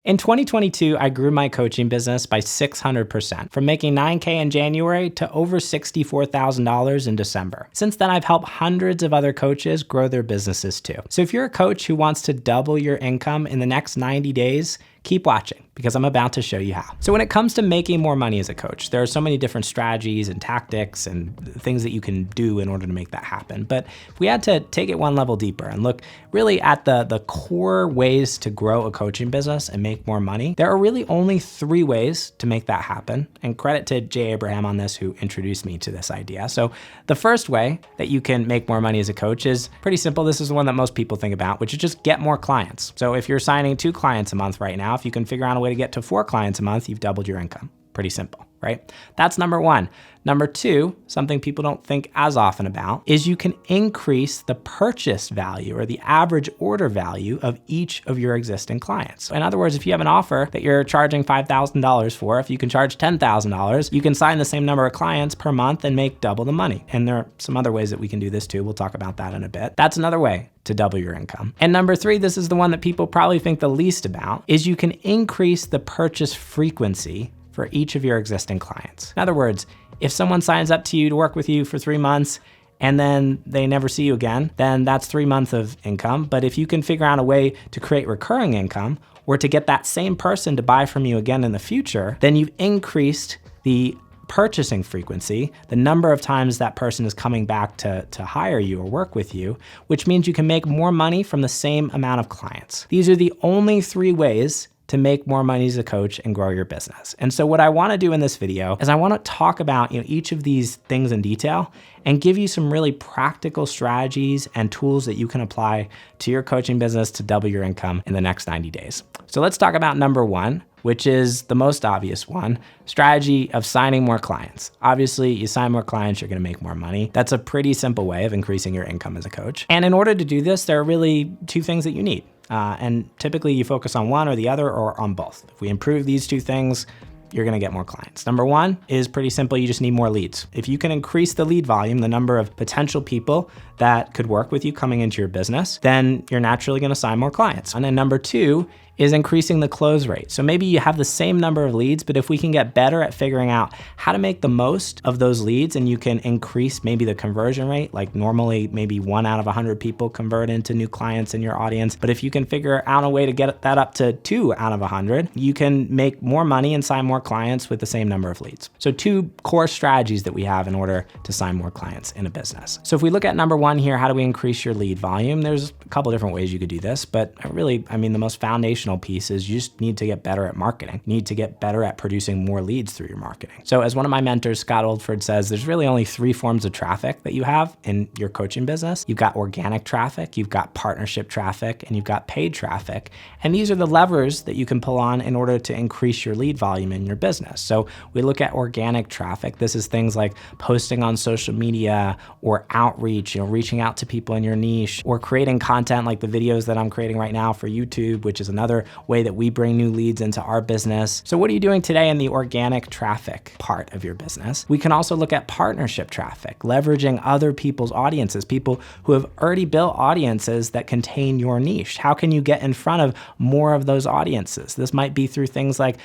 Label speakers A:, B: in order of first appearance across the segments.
A: In 2022, I grew my coaching business by 600%, from making $9K in January to over $64,000 in December. Since then, I've helped hundreds of other coaches grow their businesses too. So if you're a coach who wants to double your income in the next 90 days, keep watching because I'm about to show you how. So when it comes to making more money as a coach, there are so many different strategies and tactics and things that you can do in order to make that happen. But if we had to take it one level deeper and look really at the core ways to grow a coaching business and make more money, there are really only 3 ways to make that happen. And credit to Jay Abraham on this, who introduced me to this idea. So the first way that you can make more money as a coach is pretty simple. This is the one that most people think about, which is just get more clients. So if you're signing 2 clients a month right now, if you can figure out a way to get to 4 clients a month, you've doubled your income. Pretty simple, right? That's number 1. Number 2, something people don't think as often about, is you can increase the purchase value or the average order value of each of your existing clients. In other words, if you have an offer that you're charging $5,000 for, if you can charge $10,000, you can sign the same number of clients per month and make double the money. And there are some other ways that we can do this too. We'll talk about that in a bit. That's another way to double your income. And number 3, this is the one that people probably think the least about, is you can increase the purchase frequency for each of your existing clients. In other words, if someone signs up to you to work with you for 3 months and then they never see you again, then that's 3 months of income. But if you can figure out a way to create recurring income or to get that same person to buy from you again in the future, then you've increased the purchasing frequency, the number of times that person is coming back to hire you or work with you, which means you can make more money from the same amount of clients. These are the only 3 ways to make more money as a coach and grow your business. And so what I wanna do in this video is I wanna talk about each of these things in detail and give you some really practical strategies and tools that you can apply to your coaching business to double your income in the next 90 days. So let's talk about number 1, which is the most obvious one, strategy of signing more clients. Obviously, you sign more clients, you're gonna make more money. That's a pretty simple way of increasing your income as a coach. And in order to do this, there are really 2 things that you need. And typically you focus on one or the other or on both. If we improve these 2 things, you're gonna get more clients. Number 1 is pretty simple. You just need more leads. If you can increase the lead volume, the number of potential people that could work with you coming into your business, then you're naturally gonna sign more clients. And then number 2 is increasing the close rate. So maybe you have the same number of leads, but if we can get better at figuring out how to make the most of those leads and you can increase maybe the conversion rate, like normally maybe 1 out of 100 people convert into new clients in your audience. But if you can figure out a way to get that up to 2 out of 100, you can make more money and sign more clients with the same number of leads. So 2 core strategies that we have in order to sign more clients in a business. So if we look at number 1 here, how do we increase your lead volume? There's a couple different ways you could do this, but really, the most foundational piece is you just need to get better at marketing. You need to get better at producing more leads through your marketing. So as one of my mentors, Scott Oldford, says, there's really only 3 forms of traffic that you have in your coaching business. You've got organic traffic, you've got partnership traffic, and you've got paid traffic. And these are the levers that you can pull on in order to increase your lead volume in your business. So we look at organic traffic. This is things like posting on social media or outreach, reaching out to people in your niche, or creating content like the videos that I'm creating right now for YouTube, which is another way that we bring new leads into our business. So what are you doing today in the organic traffic part of your business? We can also look at partnership traffic, leveraging other people's audiences, people who have already built audiences that contain your niche. How can you get in front of more of those audiences? This might be through things like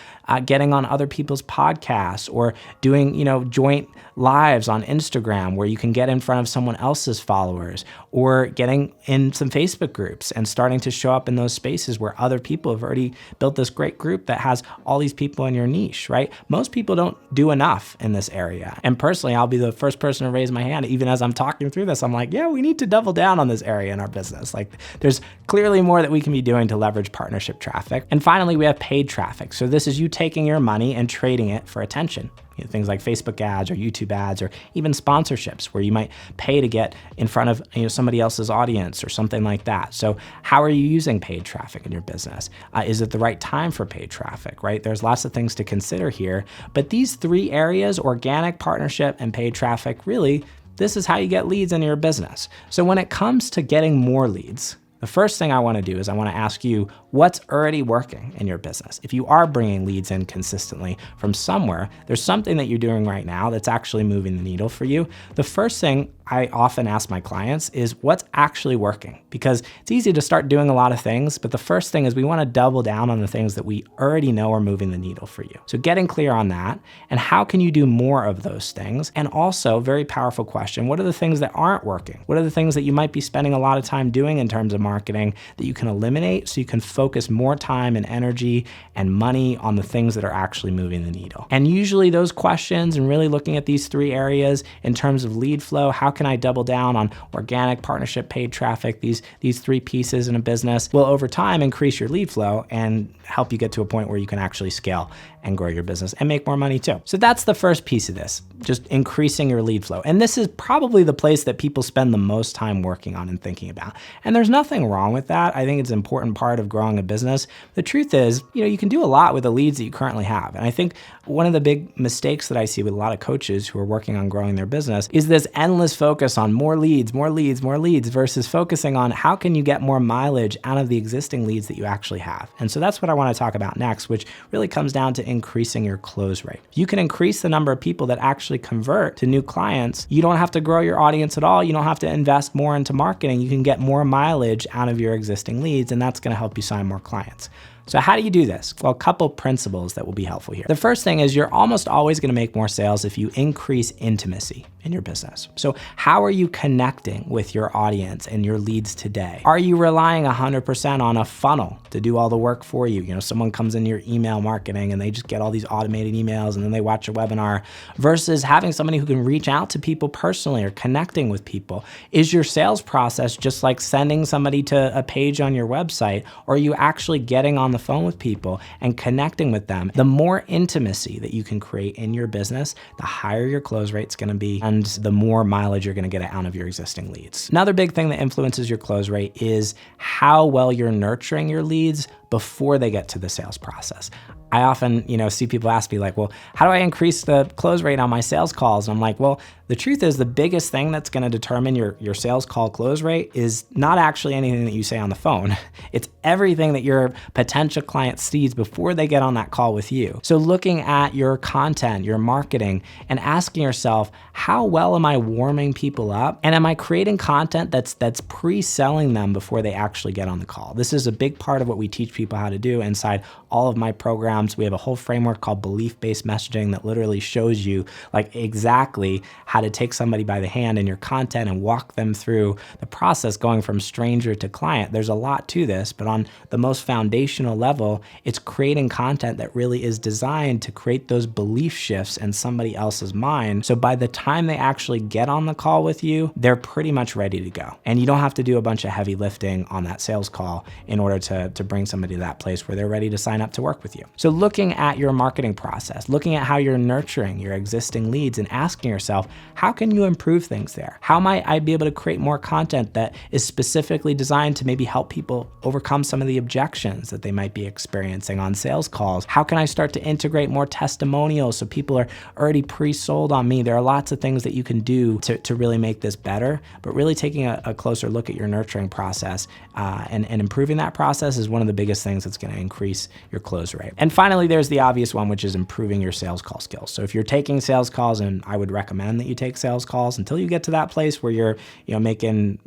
A: getting on other people's podcasts or doing, joint lives on Instagram where you can get in front of someone else's followers, or getting in some Facebook groups and starting to show up in those spaces where other people have already built this great group that has all these people in your niche, right? Most people don't do enough in this area. And personally, I'll be the first person to raise my hand. Even as I'm talking through this, I'm like, yeah, we need to double down on this area in our business. Like, there's clearly more that we can be doing to leverage partnership traffic. And finally, we have paid traffic. So this is you taking your money and trading it for attention. Things like Facebook ads or YouTube ads, or even sponsorships where you might pay to get in front of somebody else's audience or something like that. So how are you using paid traffic in your business? Is it the right time for paid traffic, right? There's lots of things to consider here, but these 3 areas, organic, partnership, and paid traffic, really, this is how you get leads into your business. So when it comes to getting more leads, the first thing I wanna do is I wanna ask you, what's already working in your business. If you are bringing leads in consistently from somewhere, there's something that you're doing right now that's actually moving the needle for you. The first thing I often ask my clients is what's actually working, because it's easy to start doing a lot of things, but the first thing is we want to double down on the things that we already know are moving the needle for you. So getting clear on that, and how can you do more of those things? And also, very powerful question, what are the things that aren't working? What are the things that you might be spending a lot of time doing in terms of marketing that you can eliminate so you can focus more time and energy and money on the things that are actually moving the needle? And usually those questions and really looking at these 3 areas in terms of lead flow, how can I double down on organic, partnership, paid traffic, these 3 pieces in a business will over time increase your lead flow and help you get to a point where you can actually scale and grow your business and make more money too. So that's the first piece of this, just increasing your lead flow. And this is probably the place that people spend the most time working on and thinking about. And there's nothing wrong with that. I think it's an important part of growing a business. The truth is, you can do a lot with the leads that you currently have. And I think one of the big mistakes that I see with a lot of coaches who are working on growing their business is this endless focus on more leads versus focusing on how can you get more mileage out of the existing leads that you actually have. And so that's what I want to talk about next, which really comes down to increasing your close rate. If you can increase the number of people that actually convert to new clients, you don't have to grow your audience at all. You don't have to invest more into marketing. You can get more mileage out of your existing leads, and that's going to help you sign more clients. So how do you do this? Well, a couple principles that will be helpful here. The first thing is you're almost always going to make more sales if you increase intimacy in your business. So how are you connecting with your audience and your leads today? Are you relying 100% on a funnel to do all the work for you? Someone comes in your email marketing and they just get all these automated emails and then they watch a webinar, versus having somebody who can reach out to people personally or connecting with people. Is your sales process just like sending somebody to a page on your website, or are you actually getting on the phone with people and connecting with them? The more intimacy that you can create in your business, the higher your close rate's going to be, and the more mileage you're going to get out of your existing leads. Another big thing that influences your close rate is how well you're nurturing your leads before they get to the sales process. I often, see people ask me like, well, how do I increase the close rate on my sales calls? And I'm like, well, the truth is the biggest thing that's going to determine your sales call close rate is not actually anything that you say on the phone. It's everything that your potential client sees before they get on that call with you. So looking at your content, your marketing, and asking yourself, how well am I warming people up? And am I creating content that's pre-selling them before they actually get on the call? This is a big part of what we teach people how to do inside all of my programs. We have a whole framework called belief-based messaging that literally shows you like exactly how to take somebody by the hand in your content and walk them through the process going from stranger to client. There's a lot to this, but on the most foundational level, it's creating content that really is designed to create those belief shifts in somebody else's mind. So by the time they actually get on the call with you, they're pretty much ready to go. And you don't have to do a bunch of heavy lifting on that sales call in order to bring somebody to that place where they're ready to sign up to work with you. So looking at your marketing process, looking at how you're nurturing your existing leads and asking yourself, how can you improve things there? How might I be able to create more content that is specifically designed to maybe help people overcome some of the objections that they might be experiencing on sales calls? How can I start to integrate more testimonials so people are already pre-sold on me? There are lots of things that you can do to really make this better, but really taking a closer look at your nurturing process and improving that process is one of the biggest things that's going to increase your close rate. And finally, there's the obvious one, which is improving your sales call skills. So if you're taking sales calls, and I would recommend that you take sales calls until you get to that place where you're making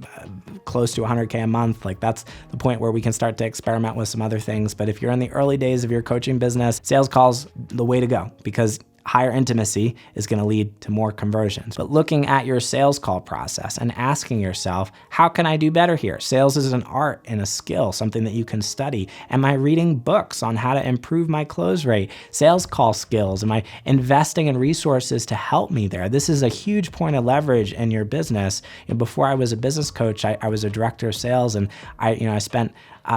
A: close to 100K a month, like that's the point where we can start to experiment with some other things. But if you're in the early days of your coaching business, sales calls the way to go, because higher intimacy is going to lead to more conversions. But looking at your sales call process and asking yourself, how can I do better here? Sales is an art and a skill, something that you can study. Am I reading books on how to improve my close rate? Sales call skills, am I investing in resources to help me there? This is a huge point of leverage in your business. Before I was a business coach, I was a director of sales, and I spent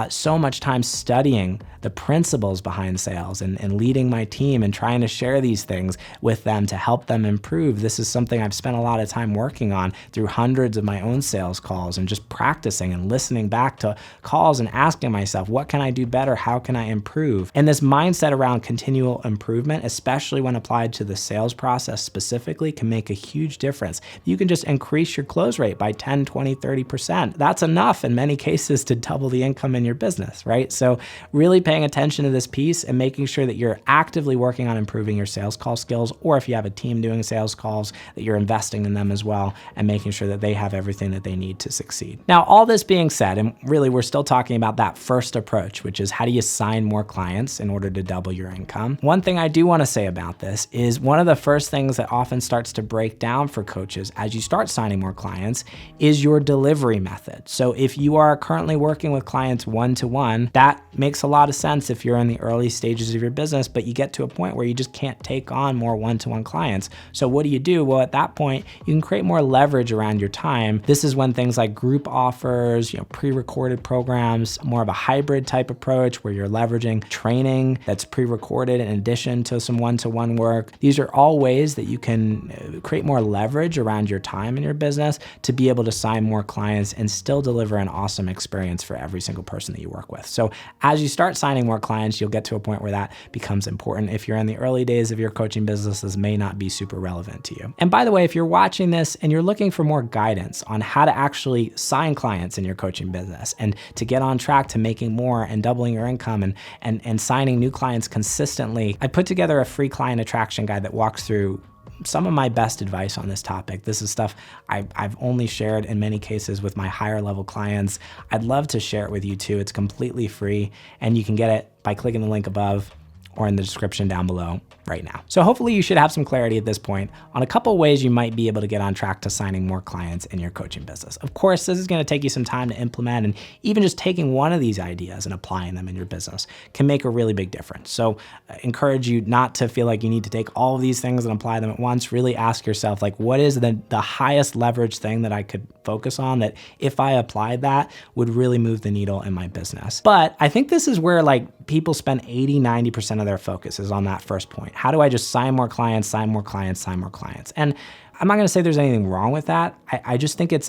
A: so much time studying the principles behind sales and leading my team and trying to share these things with them to help them improve. This is something I've spent a lot of time working on through hundreds of my own sales calls and just practicing and listening back to calls and asking myself, what can I do better? How can I improve? And this mindset around continual improvement, especially when applied to the sales process specifically, can make a huge difference. You can just increase your close rate by 10, 20, 30%. That's enough in many cases to double the income in in your business, right? So really paying attention to this piece and making sure that you're actively working on improving your sales call skills, or if you have a team doing sales calls, that you're investing in them as well and making sure that they have everything that they need to succeed. Now, all this being said, and really we're still talking about that first approach, which is how do you sign more clients in order to double your income? One thing I do want to say about this is one of the first things that often starts to break down for coaches as you start signing more clients is your delivery method. So if you are currently working with clients one-to-one, that makes a lot of sense if you're in the early stages of your business, but you get to a point where you just can't take on more one-to-one clients. So what do? Well, at that point, you can create more leverage around your time. This is when things like group offers, pre-recorded programs, more of a hybrid type approach where you're leveraging training that's pre-recorded in addition to some one-to-one work. These are all ways that you can create more leverage around your time in your business to be able to sign more clients and still deliver an awesome experience for every single person that you work with. So as you start signing more clients, you'll get to a point where that becomes important. If you're in the early days of your coaching business, this may not be super relevant to you. And by the way, if you're watching this and you're looking for more guidance on how to actually sign clients in your coaching business and to get on track to making more and doubling your income and signing new clients consistently, I put together a free client attraction guide that walks through some of my best advice on this topic. This is stuff I've only shared in many cases with my higher level clients. I'd love to share it with you too. It's completely free and you can get it by clicking the link above or in the description down below right now. So hopefully you should have some clarity at this point on a couple ways you might be able to get on track to signing more clients in your coaching business. Of course, this is going to take you some time to implement, and even just taking one of these ideas and applying them in your business can make a really big difference. So I encourage you not to feel like you need to take all of these things and apply them at once. Really ask yourself, like, what is the highest leverage thing that I could focus on that if I applied that would really move the needle in my business? But I think this is where people spend 80-90% of their focus is on that first point. How do I just sign more clients, sign more clients, sign more clients? And I'm not going to say there's anything wrong with that. I just think it's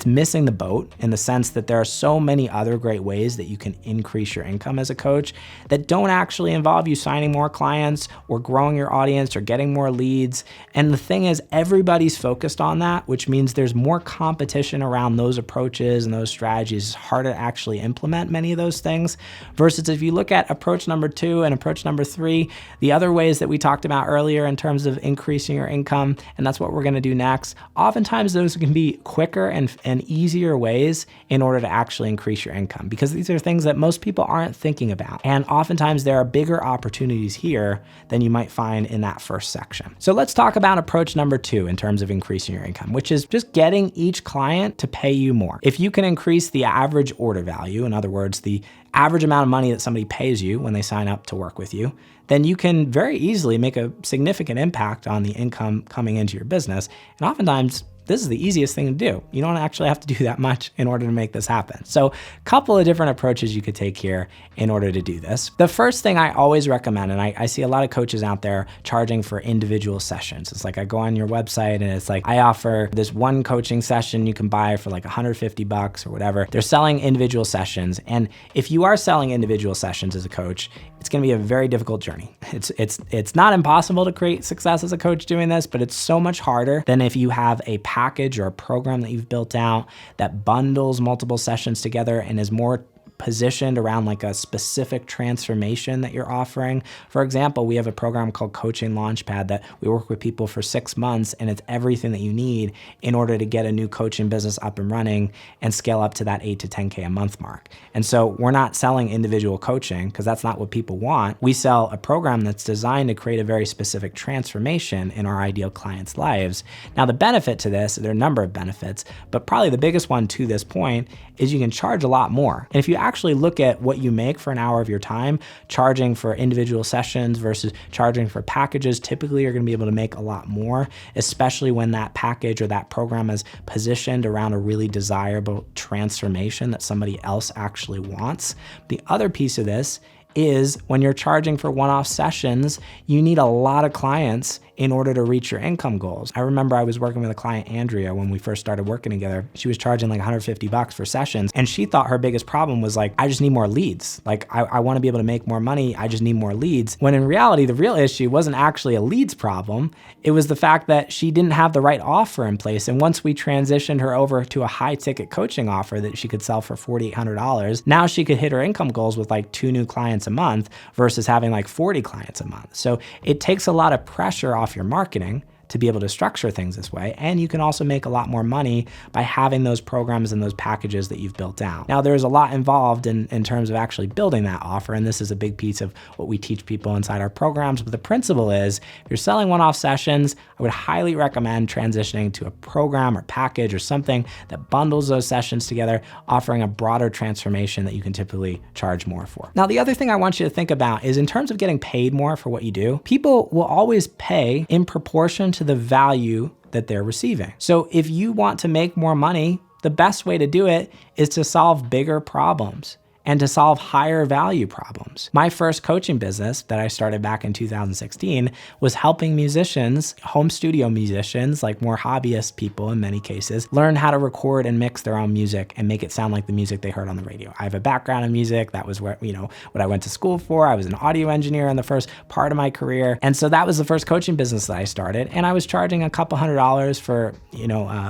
A: missing the boat in the sense that there are so many other great ways that you can increase your income as a coach that don't actually involve you signing more clients or growing your audience or getting more leads. And the thing is, everybody's focused on that, which means there's more competition around those approaches and those strategies. It's harder to actually implement many of those things versus if you look at approach number 2 and approach number 3, the other ways that we talked about earlier in terms of increasing your income, and that's what we're going to do next. Oftentimes those can be quicker and easier ways in order to actually increase your income, because these are things that most people aren't thinking about. And oftentimes there are bigger opportunities here than you might find in that first section. So let's talk about approach number 2 in terms of increasing your income, which is just getting each client to pay you more. If you can increase the average order value, in other words, the average amount of money that somebody pays you when they sign up to work with you, then you can very easily make a significant impact on the income coming into your business. And oftentimes, this is the easiest thing to do. You don't actually have to do that much in order to make this happen. So a couple of different approaches you could take here in order to do this. The first thing I always recommend, and I see a lot of coaches out there charging for individual sessions. It's like I go on your website and it's like I offer this one coaching session you can buy for like $150 or whatever. They're selling individual sessions. And if you are selling individual sessions as a coach, it's going to be a very difficult journey. It's not impossible to create success as a coach doing this, but it's so much harder than if you have a package or a program that you've built out that bundles multiple sessions together and is more positioned around like a specific transformation that you're offering. For example, we have a program called Coaching Launchpad that we work with people for 6 months, and it's everything that you need in order to get a new coaching business up and running and scale up to that 8 to 10K a month mark. And so we're not selling individual coaching because that's not what people want. We sell a program that's designed to create a very specific transformation in our ideal clients' lives. Now, the benefit to this, there are a number of benefits, but probably the biggest one to this point is you can charge a lot more. And if you actually look at what you make for an hour of your time, charging for individual sessions versus charging for packages, typically you're going to be able to make a lot more, especially when that package or that program is positioned around a really desirable transformation that somebody else actually wants. The other piece of this is when you're charging for one-off sessions, you need a lot of clients in order to reach your income goals. I remember I was working with a client, Andrea, when we first started working together. She was charging like $150 for sessions, and she thought her biggest problem was like, I just need more leads. Like I want to be able to make more money. I just need more leads. When in reality, the real issue wasn't actually a leads problem. It was the fact that she didn't have the right offer in place. And once we transitioned her over to a high ticket coaching offer that she could sell for $4,800, now she could hit her income goals with like 2 new clients a month versus having like 40 clients a month. So it takes a lot of pressure off your marketing to be able to structure things this way. And you can also make a lot more money by having those programs and those packages that you've built out. Now, there's a lot involved in terms of actually building that offer. And this is a big piece of what we teach people inside our programs. But the principle is, if you're selling one-off sessions, I would highly recommend transitioning to a program or package or something that bundles those sessions together, offering a broader transformation that you can typically charge more for. Now, the other thing I want you to think about is in terms of getting paid more for what you do, people will always pay in proportion to the value that they're receiving. So if you want to make more money, the best way to do it is to solve bigger problems and to solve higher value problems. My first coaching business that I started back in 2016 was helping musicians, home studio musicians, like more hobbyist people in many cases, learn how to record and mix their own music and make it sound like the music they heard on the radio. I have a background in music. That was what I went to school for. I was an audio engineer in the first part of my career. And so that was the first coaching business that I started. And I was charging a couple $100 for,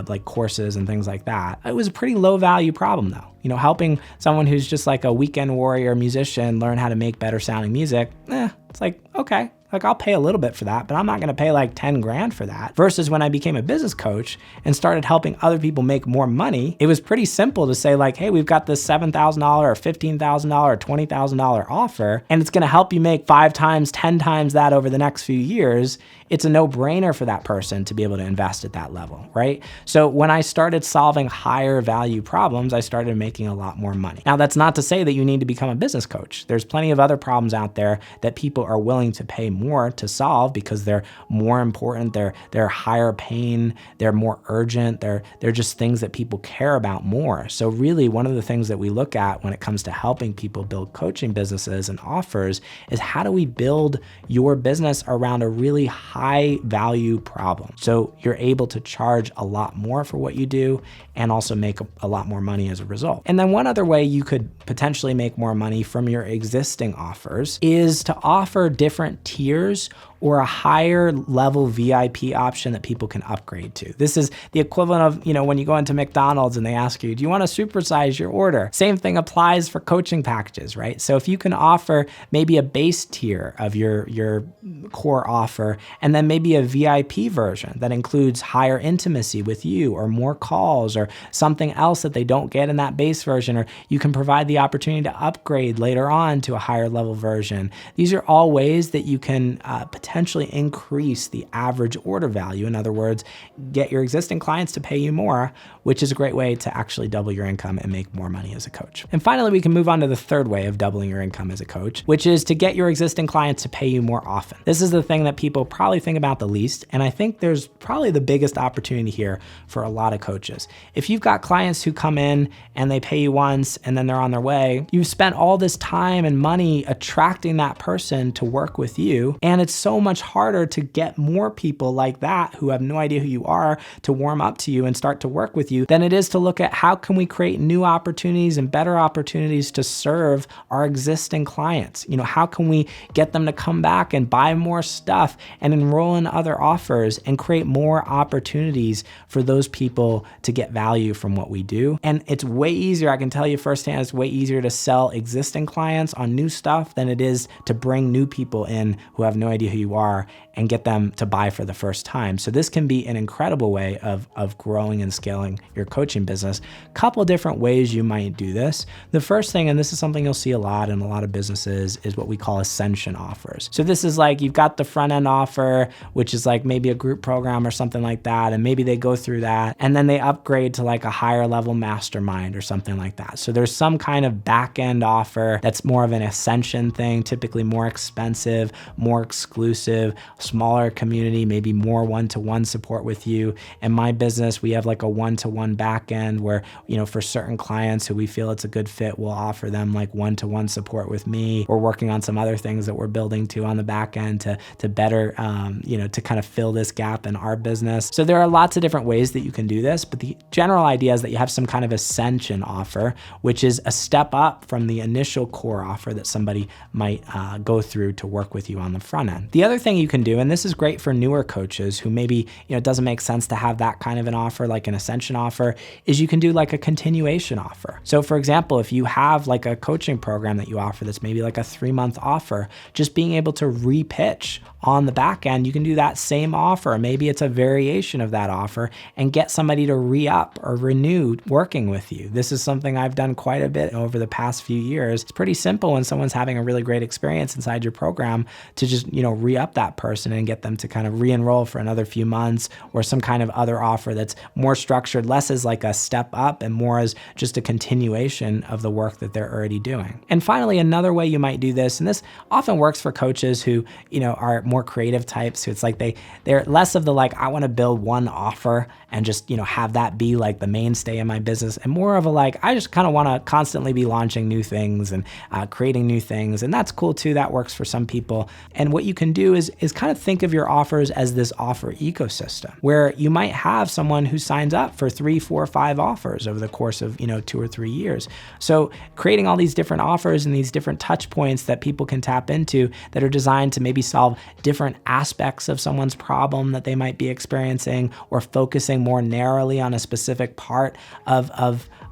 A: like courses and things like that. It was a pretty low value problem though. Helping someone who's just like a weekend warrior musician learn how to make better sounding music, it's like, okay. Like I'll pay a little bit for that, but I'm not gonna pay like 10 grand for that. Versus when I became a business coach and started helping other people make more money, it was pretty simple to say like, hey, we've got this $7,000 or $15,000 or $20,000 offer, and it's gonna help you make 5 times, 10 times that over the next few years. It's a no-brainer for that person to be able to invest at that level, right? So when I started solving higher value problems, I started making a lot more money. Now, that's not to say that you need to become a business coach. There's plenty of other problems out there that people are willing to pay more to solve because they're more important, they're higher pain, they're more urgent, they're just things that people care about more. So really, one of the things that we look at when it comes to helping people build coaching businesses and offers is how do we build your business around a really high value problem, so you're able to charge a lot more for what you do and also make a lot more money as a result. And then one other way you could potentially make more money from your existing offers is to offer different tiers or a higher level VIP option that people can upgrade to. This is the equivalent of, when you go into McDonald's and they ask you, do you want to supersize your order? Same thing applies for coaching packages, right? So if you can offer maybe a base tier of your core offer, and then maybe a VIP version that includes higher intimacy with you or more calls or something else that they don't get in that base version, or you can provide the opportunity to upgrade later on to a higher level version. These are all ways that you can potentially increase the average order value. In other words, get your existing clients to pay you more, which is a great way to actually double your income and make more money as a coach. And finally, we can move on to the third way of doubling your income as a coach, which is to get your existing clients to pay you more often. This is the thing that people probably think about the least, and I think there's probably the biggest opportunity here for a lot of coaches. If you've got clients who come in and they pay you once and then they're on their way, you've spent all this time and money attracting that person to work with you, and it's so much harder to get more people like that who have no idea who you are to warm up to you and start to work with you than it is to look at how can we create new opportunities and better opportunities to serve our existing clients. How can we get them to come back and buy more stuff and enroll in other offers and create more opportunities for those people to get value from what we do. And it's way easier, I can tell you firsthand, it's way easier to sell existing clients on new stuff than it is to bring new people in who have no idea who you are and get them to buy for the first time. So this can be an incredible way of growing and scaling your coaching business. Couple different ways you might do this. The first thing, and this is something you'll see a lot in a lot of businesses, is what we call ascension offers. So this is like you've got the front end offer, which is like maybe a group program or something like that, and maybe they go through that and then they upgrade to like a higher level mastermind or something like that. So there's some kind of back end offer that's more of an ascension thing, typically more expensive, more exclusive, exclusive, smaller community, maybe more one-to-one support with you. In my business, we have like a one-to-one back end where, for certain clients who we feel it's a good fit, we'll offer them like one-to-one support with me. We're working on some other things that we're building too on the back end to better, to kind of fill this gap in our business. So there are lots of different ways that you can do this, but the general idea is that you have some kind of ascension offer, which is a step up from the initial core offer that somebody might go through to work with you on the front end. The other thing you can do, and this is great for newer coaches who maybe, it doesn't make sense to have that kind of an offer, like an ascension offer, is you can do like a continuation offer. So for example, if you have like a coaching program that you offer that's maybe like a 3-month offer, just being able to repitch on the back end, you can do that same offer. Maybe it's a variation of that offer and get somebody to re-up or renew working with you. This is something I've done quite a bit over the past few years. It's pretty simple when someone's having a really great experience inside your program to just, re-up that person and get them to kind of re-enroll for another few months, or some kind of other offer that's more structured, less as like a step up and more as just a continuation of the work that they're already doing. And finally, another way you might do this, and this often works for coaches who, are more creative types, who it's like they're less of the like, I want to build one offer and just, have that be like the mainstay in my business, and more of a like, I just kind of want to constantly be launching new things and creating new things. And that's cool too. That works for some people. And what you can do is kind of think of your offers as this offer ecosystem, where you might have someone who signs up for 3, 4, 5 offers over the course of, 2 or 3 years. So creating all these different offers and these different touch points that people can tap into that are designed to maybe solve different aspects of someone's problem that they might be experiencing, or focusing more narrowly on a specific part of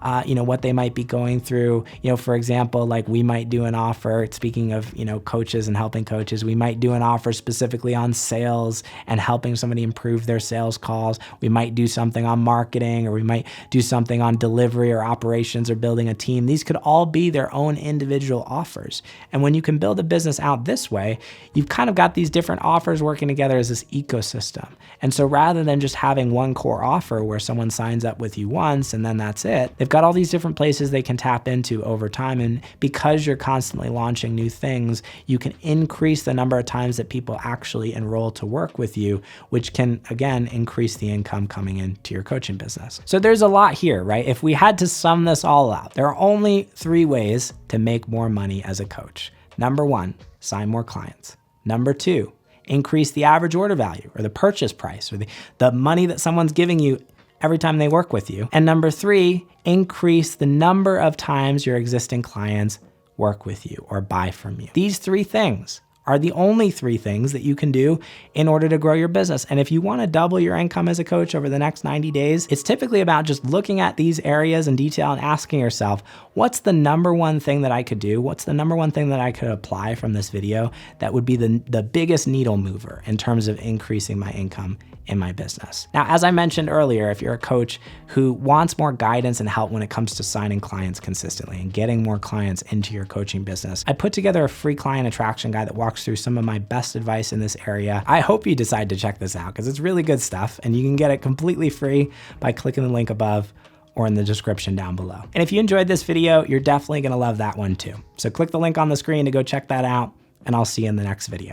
A: what they might be going through. For example, like we might do an offer, speaking of, coaches and helping coaches, we might do an offer specifically on sales and helping somebody improve their sales calls. We might do something on marketing, or we might do something on delivery or operations or building a team. These could all be their own individual offers. And when you can build a business out this way, you've kind of got these different offers working together as this ecosystem. And so rather than just having one core offer where someone signs up with you once and then that's it, they've got all these different places they can tap into over time. And because you're constantly launching new things, you can increase the number of times that people actually enroll to work with you, which can, again, increase the income coming into your coaching business. So there's a lot here, right? If we had to sum this all up, there are only 3 ways to make more money as a coach. Number 1, sign more clients. Number 2, increase the average order value, or the purchase price, or the money that someone's giving you every time they work with you. And number 3, increase the number of times your existing clients work with you or buy from you. These 3 things are the only 3 things that you can do in order to grow your business. And if you want to double your income as a coach over the next 90 days, it's typically about just looking at these areas in detail and asking yourself, what's the number one thing that I could do? What's the number one thing that I could apply from this video that would be the biggest needle mover in terms of increasing my income in my business? Now, as I mentioned earlier, if you're a coach who wants more guidance and help when it comes to signing clients consistently and getting more clients into your coaching business, I put together a free client attraction guide that walks through some of my best advice in this area. I hope you decide to check this out because it's really good stuff, and you can get it completely free by clicking the link above or in the description down below. And if you enjoyed this video, you're definitely gonna love that one too. So click the link on the screen to go check that out, and I'll see you in the next video.